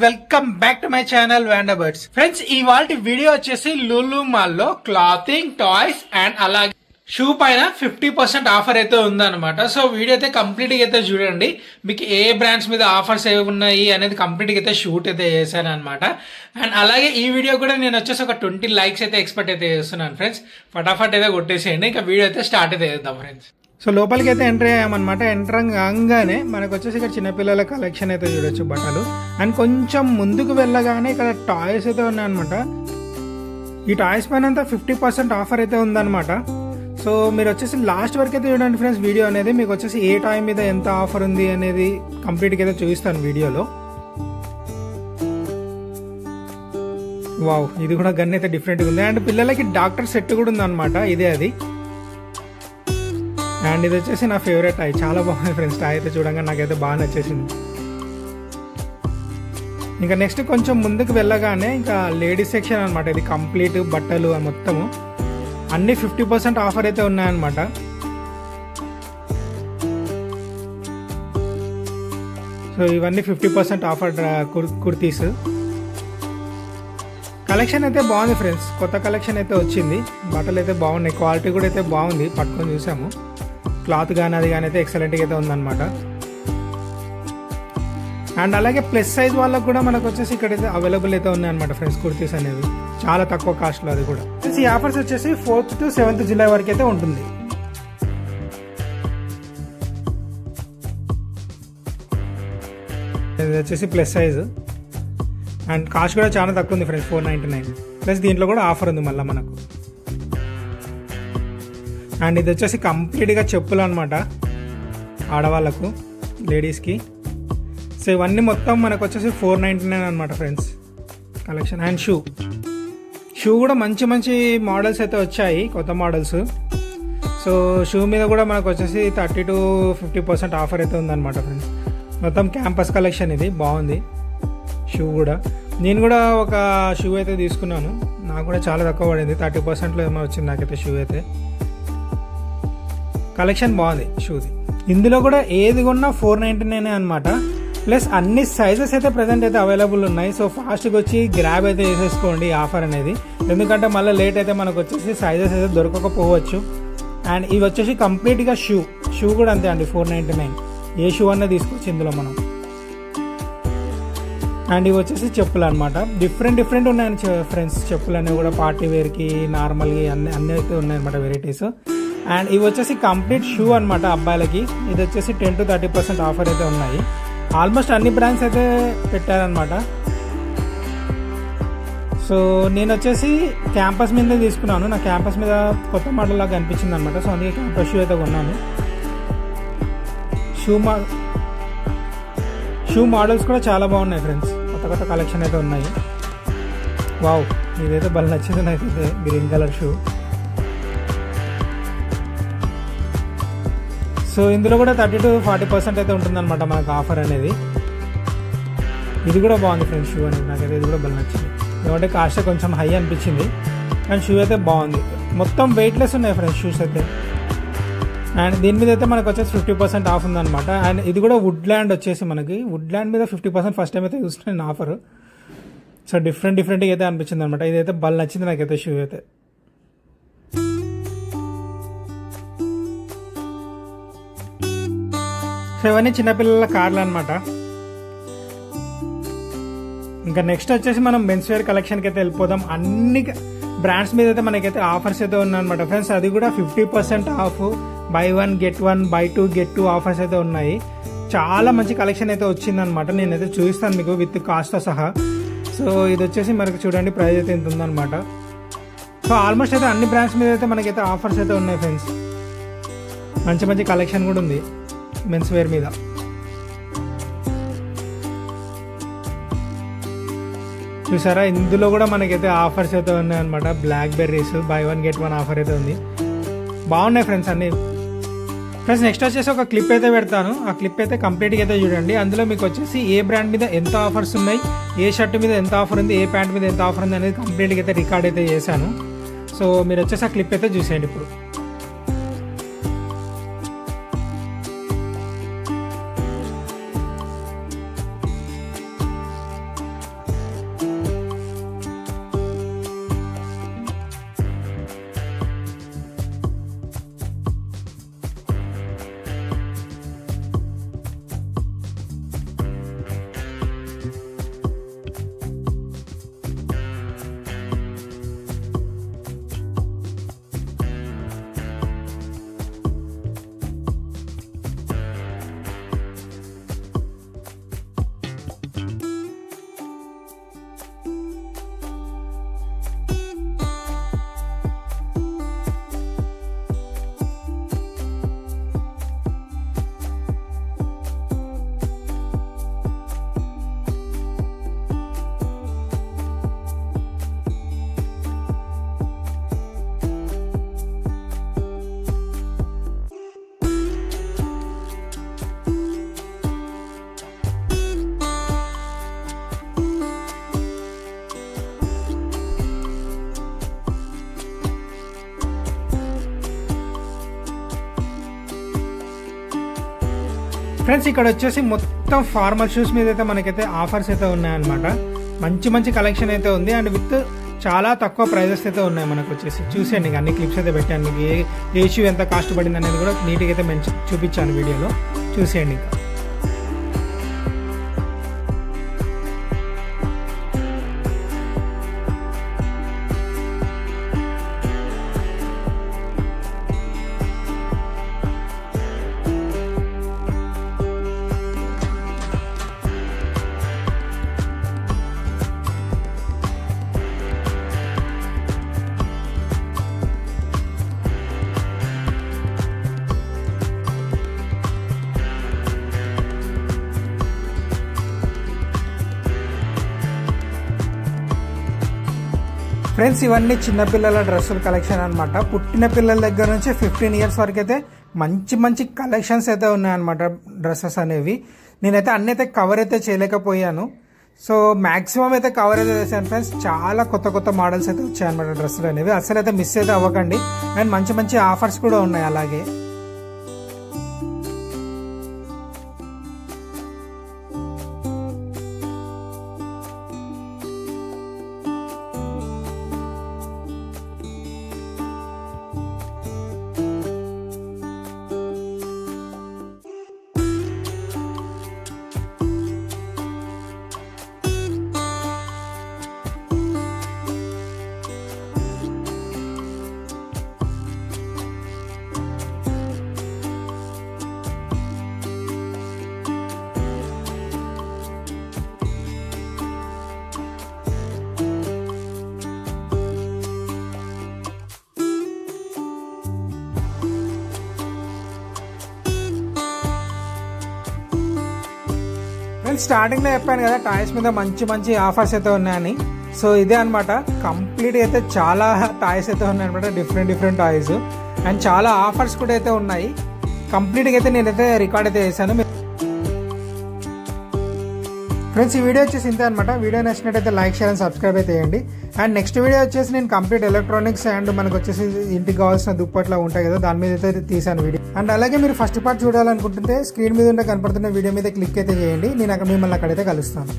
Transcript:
Welcome back to my channel Wanderbirds. Friends, ఇవాల్టి video వచ్చేసి Lulu mall లో క్లాతింగ్, టాయ్స్ అండ్ అలాగే షూ పైన 50% ఆఫర్ అయితే ఉందన్నమాట. సో వీడియో అయితే కంప్లీట్ గా అయితే చూడండి. మీకు ఏ బ్రాండ్స్ మీద ఆఫర్స్ ఏవి ఉన్నాయి అనేది కంప్లీట్ గా అయితే షూట్ అయితే చేశాను అనమాట. అండ్ అలాగే ఈ వీడియో కూడా నేను వచ్చేసి ఒక 20 లైక్స్ అయితే ఎక్స్పెక్ట్ అయితే చేస్తున్నాను ఫ్రెండ్స్. ఫటాఫట్ అయితే కొట్టేసేయండి. ఇంకా వీడియో అయితే స్టార్ట్ అయితే చేద్దాం ఫ్రెండ్స్. సో లోపలికి అయితే ఎంటర్ అయ్యామన్నమాట. ఎంటర్ కాగానే మనకు వచ్చేసి ఇక్కడ చిన్నపిల్లల కలెక్షన్ అయితే చూడొచ్చు, బట్టలు. అండ్ కొంచెం ముందుకు వెళ్ళగానే ఇక్కడ టాయ్స్ అయితే ఉన్నాయన్నమాట. ఈ టాయ్స్ పైన అంతా 50% ఆఫర్ అయితే ఉందన్నమాట. సో మీరు వచ్చేసి లాస్ట్ వరకు అయితే చూడండి ఫ్రెండ్స్. వీడియో అనేది మీకు వచ్చేసి ఏ టాయ్ మీద ఎంత ఆఫర్ ఉంది అనేది కంప్లీట్గా అయితే చూపిస్తాను వీడియోలో. వావ్, ఇది కూడా గన్ అయితే డిఫరెంట్గా ఉంది. అండ్ పిల్లలకి డాక్టర్ సెట్ కూడా ఉందన్నమాట. ఇదే అది. అండ్ ఇది వచ్చేసి నా ఫేవరెట్ టాయ్. చాలా బాగుంది ఫ్రెండ్స్. టాయ్ అయితే చూడంగా నాకైతే బాగా నచ్చేసింది. ఇంకా నెక్స్ట్ కొంచెం ముందుకు వెళ్ళగానే ఇంకా లేడీస్ సెక్షన్ అనమాట. ఇది కంప్లీట్ బట్టలు మొత్తము అన్ని 50% ఆఫర్ అయితే ఉన్నాయన్నమాట. సో ఇవన్నీ 50% ఆఫర్ కుర్తీస్. కలెక్షన్ అయితే బాగుంది ఫ్రెండ్స్. కొత్త కలెక్షన్ అయితే వచ్చింది. బట్టలు అయితే బాగున్నాయి. క్వాలిటీ కూడా అయితే బాగుంది. పట్టుకొని చూసాము. క్లాత్ కానీ అది కానీ అయితే ఎక్సలెంట్గా అయితే ఉందన్నమాట. అండ్ అలాగే ప్లస్ సైజ్ వాళ్ళకు కూడా మనకు వచ్చేసి ఇక్కడైతే అవైలబుల్ అయితే ఉన్నాయన్నమాట ఫ్రెండ్స్. కుర్తీస్ అనేవి చాలా తక్కువ కాస్ట్లో. అది కూడా ఈ ఆఫర్స్ వచ్చేసి 4th to 7th జూలై వరకు అయితే ఉంటుంది. ఇది వచ్చేసి ప్లస్ సైజ్ అండ్ కాస్ట్ కూడా చాలా తక్కువ ఉంది ఫ్రెండ్స్, 499. ప్లస్ దీంట్లో కూడా ఆఫర్ ఉంది మళ్ళీ మనకు. అండ్ ఇది వచ్చేసి కంప్లీట్గా చెప్పులు అనమాట, ఆడవాళ్ళకు, లేడీస్కి. సో ఇవన్నీ మొత్తం మనకు వచ్చేసి 499 అనమాట ఫ్రెండ్స్ కలెక్షన్. అండ్ షూ కూడా మంచి మంచి మోడల్స్ అయితే వచ్చాయి, కొత్త మోడల్స్. సో షూ మీద కూడా మనకు వచ్చేసి 30 to 50% ఆఫర్ అయితే ఉందన్నమాట ఫ్రెండ్స్. మొత్తం క్యాంపస్ కలెక్షన్. ఇది బాగుంది షూ కూడా. నేను కూడా ఒక షూ అయితే తీసుకున్నాను. నాకు కూడా చాలా తక్కువ పడింది. 30%లో ఏమో వచ్చింది నాకైతే షూ అయితే. కలెక్షన్ బాగుంది షూది. ఇందులో కూడా ఏది కొన్నా 499 అనమాట. ప్లస్ అన్ని సైజెస్ అయితే ప్రజెంట్ అయితే అవైలబుల్ ఉన్నాయి. సో ఫాస్ట్గా వచ్చి గ్రాబ్ అయితే చేసేసుకోండి ఈ ఆఫర్ అనేది. ఎందుకంటే మళ్ళీ లేట్ అయితే మనకు వచ్చేసి సైజెస్ అయితే దొరకకపోవచ్చు. అండ్ ఇవి వచ్చేసి కంప్లీట్గా షూ కూడా అంతే అండి, 499. ఏ షూ అన్నా తీసుకోవచ్చు ఇందులో మనం. అండ్ ఇవి వచ్చేసి చెప్పులు అనమాట. డిఫరెంట్ ఉన్నాయని ఫ్రెండ్స్. చెప్పులు అనేవి కూడా పార్టీ వేర్కి, నార్మల్కి అన్నీ అయితే ఉన్నాయన్నమాట వెరైటీస్. అండ్ ఇవి వచ్చేసి కంప్లీట్ షూ అనమాట అబ్బాయిలకి. ఇది వచ్చేసి 10 to 30% ఆఫర్ అయితే ఉన్నాయి. ఆల్మోస్ట్ అన్ని బ్రాండ్స్ అయితే పెట్టారనమాట. సో నేను వచ్చేసి క్యాంపస్ మీద తీసుకున్నాను. నా క్యాంపస్ మీద కొత్త మోడల్ లాగా అనిపించింది అనమాట. సో అందుకే క్యాంపస్ షూ అయితే కొన్నాను. షూ మోడల్స్ కూడా చాలా బాగున్నాయి ఫ్రెండ్స్. కొత్త కలెక్షన్ అయితే ఉన్నాయి. వావ్, ఇదైతే బాగా నచ్చింది నాకైతే, గ్రీన్ కలర్ షూ. సో ఇందులో కూడా 30 to 40% అయితే ఉంటుందన్నమాట మనకు ఆఫర్ అనేది. ఇది కూడా బాగుంది ఫ్రెండ్స్ షూ అనేది. నాకైతే ఇది కూడా బాగా నచ్చింది. ఎందుకంటే కాస్ట్ కొంచెం హై అనిపించింది. అండ్ షూ అయితే బాగుంది. మొత్తం వెయిట్లెస్ ఉన్నాయి ఫ్రెండ్స్ షూస్ అయితే. అండ్ దీని మీద అయితే మనకు వచ్చేసి 50% ఆఫ్ ఉందన్నమాట. అండ్ ఇది కూడా వుడ్లాండ్ వచ్చేసి మనకి వుడ్లాండ్ మీద 50% ఫస్ట్ టైం అయితే చూస్తున్నాను ఆఫర్. సో డిఫరెంట్గా అయితే అనిపించింది అనమాట. ఇదైతే బాగా నచ్చింది నాకైతే షూ అయితే. సో ఇవన్నీ చిన్నపిల్లల కార్లు అనమాట. ఇంకా నెక్స్ట్ వచ్చేసి మనం మెన్స్ వేర్ కలెక్షన్కి అయితే వెళ్ళిపోదాం. అన్ని బ్రాండ్స్ మీద అయితే మనకైతే ఆఫర్స్ అయితే ఉన్నాయన్నమాట ఫ్రెండ్స్. అది కూడా 50% of, buy 1 get 1, buy 2 get 2 offers అయితే ఉన్నాయి. చాలా మంచి కలెక్షన్ అయితే వచ్చిందనమాట. నేనైతే చూపిస్తాను మీకు విత్ కాస్ట్తో సహా. సో ఇది వచ్చేసి మనకి చూడండి ప్రైస్ అయితే ఎంత ఉందన్నమాట. సో ఆల్మోస్ట్ అయితే అన్ని బ్రాండ్స్ మీద అయితే మనకైతే ఆఫర్స్ అయితే ఉన్నాయి ఫ్రెండ్స్. మంచి కలెక్షన్ కూడా ఉంది మెన్స్ వేర్ మీద. చూసారా, ఇందులో కూడా మనకైతే ఆఫర్స్ అయితే ఉన్నాయన్నమాట. Blackberries buy 1 get 1 offer అయితే ఉంది. బాగున్నాయి ఫ్రెండ్స్ అన్ని. ఫ్రెండ్స్ నెక్స్ట్ వచ్చేసి ఒక క్లిప్ అయితే పెడతాను. ఆ క్లిప్ అయితే కంప్లీట్గా అయితే చూడండి. అందులో మీకు వచ్చేసి ఏ బ్రాండ్ మీద ఎంత ఆఫర్స్ ఉన్నాయి, ఏ షర్ట్ మీద ఎంత ఆఫర్ ఉంది, ఏ ప్యాంట్ మీద ఎంత ఆఫర్ ఉంది అనేది కంప్లీట్గా అయితే రికార్డ్ అయితే చేశాను. సో మీరు వచ్చేసి ఆ క్లిప్ అయితే చూసేయండి ఇప్పుడు. ఫ్రెండ్స్ ఇక్కడ వచ్చేసి మొత్తం ఫార్మల్ షూస్ మీద అయితే మనకైతే ఆఫర్స్ అయితే ఉన్నాయన్నమాట. మంచి మంచి కలెక్షన్ అయితే ఉంది అండ్ విత్ చాలా తక్కువ ప్రైజెస్ అయితే ఉన్నాయి మనకు వచ్చేసి. చూసేయండి, అన్ని క్లిప్స్ అయితే పెట్టాను. మీకు ఏ షూ ఎంత కాస్ట్ పడింది అనేది కూడా నీట్గా అయితే చూపించాను వీడియోలో. చూసేయండి ఇంకా. ఫ్రెండ్స్ ఇవన్నీ చిన్నపిల్లల డ్రెస్సుల కలెక్షన్ అనమాట. పుట్టిన పిల్లల దగ్గర నుంచి 15 years వరకు అయితే మంచి మంచి కలెక్షన్స్ అయితే ఉన్నాయన్నమాట డ్రెస్సెస్ అనేవి. నేనైతే అన్ని అయితే కవర్ అయితే చేయలేకపోయాను. సో మాక్సిమం అయితే కవర్ అయితే చేశాను ఫ్రెండ్స్. చాలా కొత్త కొత్త మోడల్స్ అయితే వచ్చాయన్నమాట డ్రెస్సులు అనేవి. అసలు అయితే మిస్ అయితే అవ్వకండి. అండ్ మంచి మంచి ఆఫర్స్ కూడా ఉన్నాయి అలాగే. స్టార్టింగ్ లో చెప్పాను కదా టాయ్స్ మీద మంచి మంచి ఆఫర్స్ అయితే ఉన్నాయని. సో ఇదే అనమాట, కంప్లీట్ అయితే చాలా టాయ్స్ అయితే ఉన్నాయి అనమాట. డిఫరెంట్ టాయ్స్ అండ్ చాలా ఆఫర్స్ కూడా అయితే ఉన్నాయి. కంప్లీట్ గా అయితే నేనైతే రికార్డ్ అయితే చేశాను. ఫ్రెండ్స్ ఈ వీడియో వచ్చేసి ఇంతే అనమాట. వీడియో నచ్చినట్టయితే లైక్, షేర్ అండ్ సబ్స్క్రైబ్ అయితే చేయండి. అండ్ నెక్స్ట్ వీడియో వచ్చేసి నేను కంప్లీట్ ఎలక్ట్రానిక్స్ అండ్ మనకు వచ్చేసి ఇంటికి కావాల్సిన దుప్పట్లా ఉంటాయి కదా దాని మీద అయితే తీసాను వీడియో. అండ్ అలాగే మీరు ఫస్ట్ పార్ట్ చూడాలనుకుంటుంటే స్క్రీన్ మీద కనపడుతున్న వీడియో మీద క్లిక్ అయితే చేయండి. నేను మిమ్మల్ని అక్కడైతే కలుస్తాను.